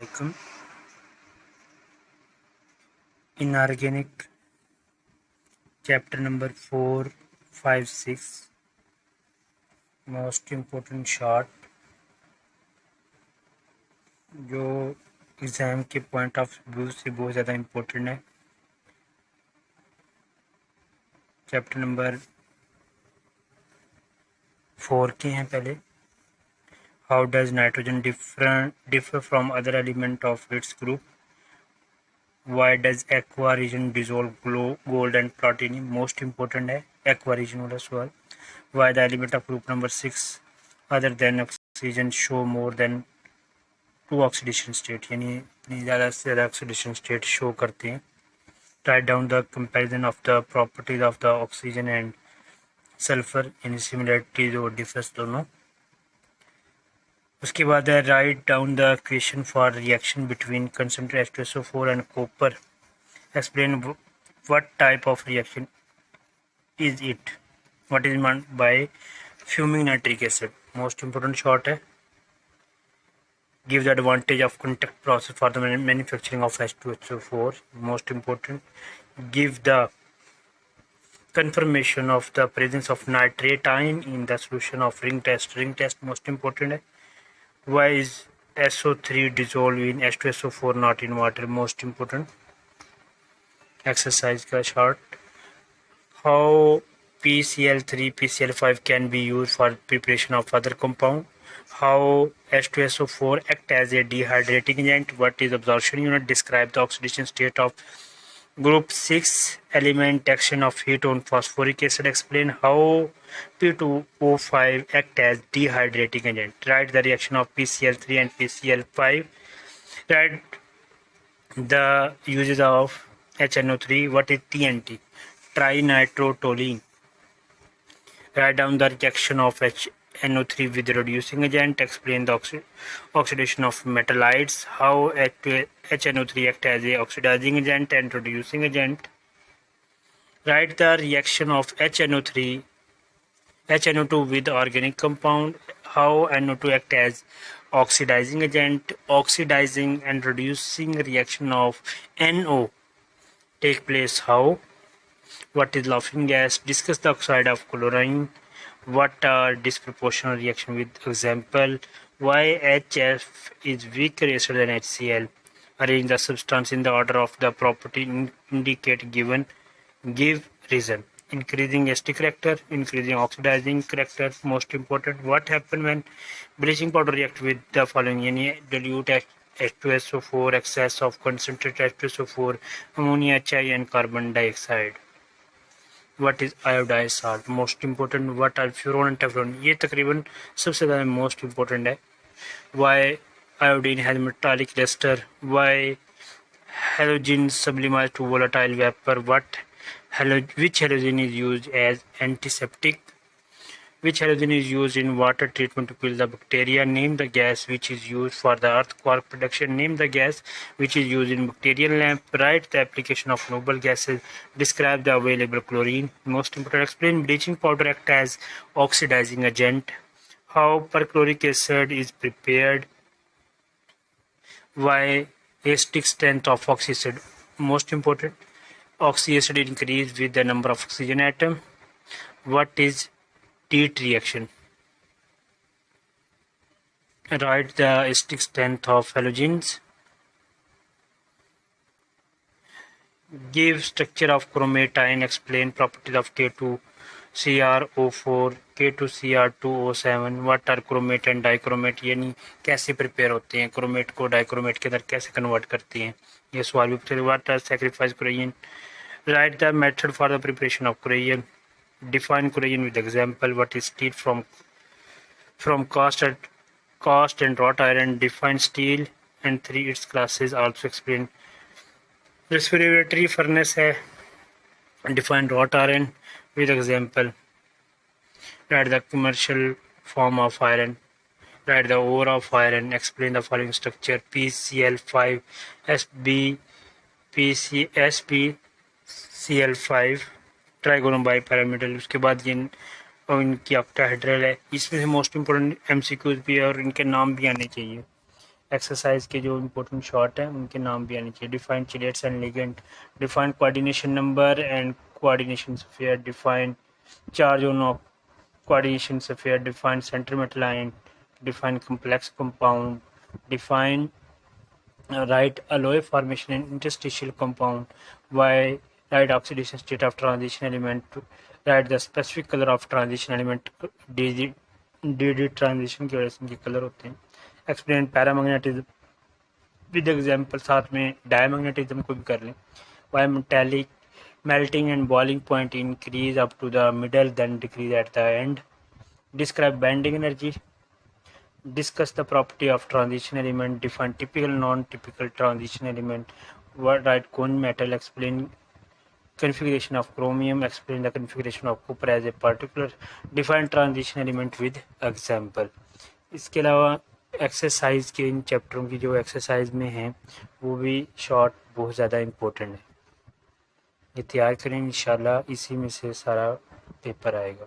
Welcome. Inorganic, chapter number 4, 5, 6. Most important short जो exam के point of view से बहुत ज़्यादा इम्पोर्टेंट है. चैप्टर नंबर 4 के हैं पहले. How does nitrogen differ from other element of its group. Why does aqua regia dissolve gold and platinum. Most important है एक्वा रीजन वाला सवाल. Why the element of group number 6 other than oxygen show more than 2 oxidation state, यानी ज़्यादा से ज़्यादा oxidation state show करते हैं. Write down the comparison of the properties of the oxygen and sulfur in similarities or difference दोनों. उसके बाद है write down the equation for reaction between concentrated H2SO4 and copper. Explain what type of reaction is it. What is meant by fuming nitric acid. Most important short है. Give the advantage of contact process for the manufacturing of H2SO4. Most important. Give the confirmation of the presence of nitrate ion in the solution of ring test. Ring test most important है. Why is SO3 dissolved in H2SO4 not in water. Most important. Exercise का short. How PCl3 PCl5 can be used for preparation of other compound. How H2SO4 act as a dehydrating agent. What is absorption unit. Describe the oxidation state of Group 6 element. Action of heat on phosphoric acid. Explain how P2O5 act as dehydrating agent. Write the reaction of PCl3 and PCl5. Write the uses of HNO3. What is TNT? Trinitrotoluene. Write down the reaction of HNO3 with reducing agent. Explain the oxidation of metallides. How HNO3 acts as a oxidizing agent and reducing agent. Write the reaction of HNO2 with organic compound. How NO2 acts as oxidizing agent. Oxidizing and reducing reaction of NO take place how. What is laughing gas? Discuss the oxide of chlorine. What are disproportional reaction with example. Why HF is weaker acid than HCl. Arrange the substance in the order of the property indicate given. Give reason. Increasing acidic character, increasing oxidizing character. Most important. What happens when bleaching powder react with the following. Yani dilute H2SO4, excess of concentrated H2SO4, ammonia, HI and carbon dioxide. What is iodized salt. Most important. What are फ्यूरोन and Teflon. ये तकरीबन सबसे ज़्यादा most important है. Why iodine has metallic luster. Why halogen sublimates to volatile vapor. Which halogen is used as antiseptic. Which halogen is used in water treatment to kill the bacteria. Name the gas which is used for the earth quark production. Name the gas which is used in bacterial lamp. Write the application of noble gases. Describe the available chlorine. Most important. Explain bleaching powder act as oxidizing agent. How perchloric acid is prepared. Why acidic strength of oxy acid. Most important. Oxy acid increase with the number of oxygen atom. What is Teat reaction. Write the acidic strength of halogens. Give structure of chromate ion. Explain properties of K2CrO4, K2Cr2O7. What are chromate and dichromate. यानी कैसे prepare होते हैं, chromate को dichromate के अंदर कैसे convert करते हैं. ये सवाल भी पूछते हैं. What are sacrifice Korean. Write the method for the preparation of Korean. Define Korean with example. What is steel from cast and wrought iron. Define steel and 3 its classes. Also explain. Respiratory furnace है. Define wrought iron with example. Write the commercial form of iron. Write the ore of iron. Explain the following structure. PCl5 SB PCl5 trigonal bipyramidal. उसके बाद ये और इनकी octahedral है. इसमें से most important MCQs भी है और इनके नाम भी आने चाहिए. एक्सरसाइज के जो इम्पोर्टेंट शॉर्ट हैं उनके नाम भी आने चाहिए। Define chelates and ligand, define coordination number and coordination sphere, define charge on coordination sphere, define center metal ion, define complex compound, define right alloy formation in interstitial compound, why right oxidation state of transition element, write the specific color of transition element, D transition की वजह से इनके colour होते हैं। Explain paramagnetism with example, साथ में diamagnetism को भी कर लें। Why metallic melting and boiling point increase up to the middle then decrease at the end. Describe bending energy, discuss the property of transition element, define typical non-typical transition element, what write cone metal, explain configuration of chromium, explain the configuration of copper as a particular, define transition element with example. इसके अलावा exercise के इन चैप्टरों की जो exercise में हैं वो भी short बहुत ज़्यादा इम्पोर्टेंट है, ये तैयार करें, इंशाल्लाह इसी में से सारा पेपर आएगा।